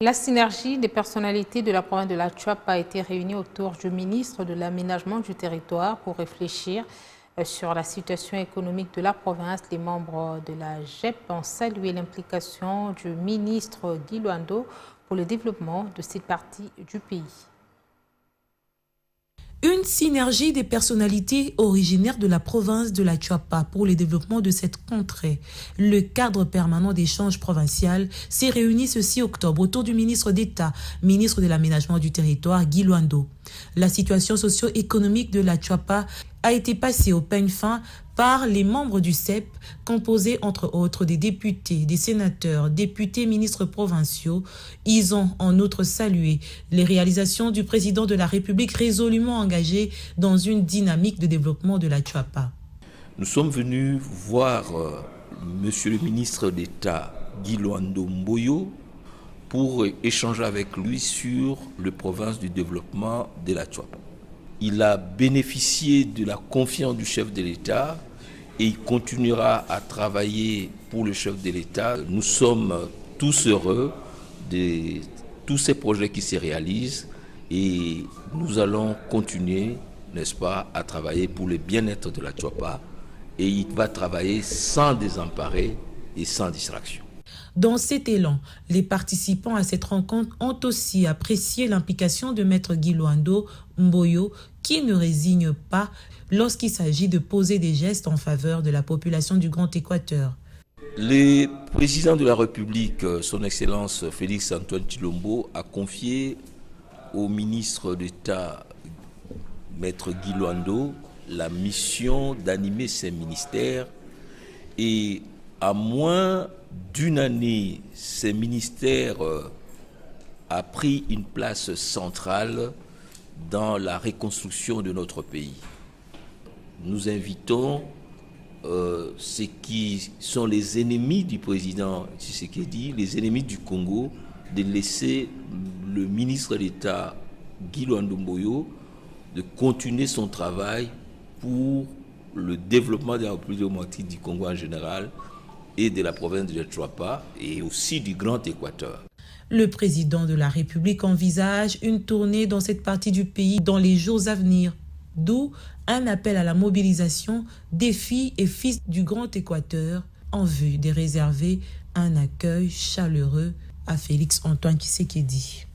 La synergie des personnalités de la province de la Chuapa a été réunie autour du ministre de l'Aménagement du territoire pour réfléchir sur la situation économique de la province. Les membres de la GEP ont salué l'implication du ministre Guy Luando pour le développement de cette partie du pays. Une synergie des personnalités originaires de la province de la Chuapa pour le développement de cette contrée. Le cadre permanent d'échange provincial s'est réuni ce 6 octobre autour du ministre d'État, ministre de l'Aménagement du territoire, Guy Luando. La situation socio-économique de la Chuapa a été passée au peigne fin par les membres du CEP, composés entre autres des députés, des sénateurs, députés, ministres provinciaux. Ils ont en outre salué les réalisations du président de la République résolument engagé dans une dynamique de développement de la Chuapa. Nous sommes venus voir Monsieur le ministre d'État Guy Luando Mboyo pour échanger avec lui sur le province du développement de la Chuapa. Il a bénéficié de la confiance du chef de l'État et il continuera à travailler pour le chef de l'État. Nous sommes tous heureux de tous ces projets qui se réalisent et nous allons continuer, n'est-ce pas, à travailler pour le bien-être de la Chuapa et il va travailler sans désemparer et sans distraction. Dans cet élan, les participants à cette rencontre ont aussi apprécié l'implication de Maître Guy Luando Mboyo, qui ne résigne pas lorsqu'il s'agit de poser des gestes en faveur de la population du Grand Équateur. Le président de la République, son Excellence Félix Antoine Tshilombo, a confié au ministre d'État, Maître Guy Luando, la mission d'animer ses ministères et à moins d'une année, ces ministères a pris une place centrale dans la reconstruction de notre pays. Nous invitons ceux qui sont les ennemis du président Tshisekedi, les ennemis du Congo, de laisser le ministre d'État Guy Luando Mboyo de continuer son travail pour le développement de la République démocratique du Congo en général et de la province de la Chuapa et aussi du Grand Équateur. Le président de la République envisage une tournée dans cette partie du pays dans les jours à venir, d'où un appel à la mobilisation des filles et fils du Grand Équateur en vue de réserver un accueil chaleureux à Félix Antoine Tshisekedi.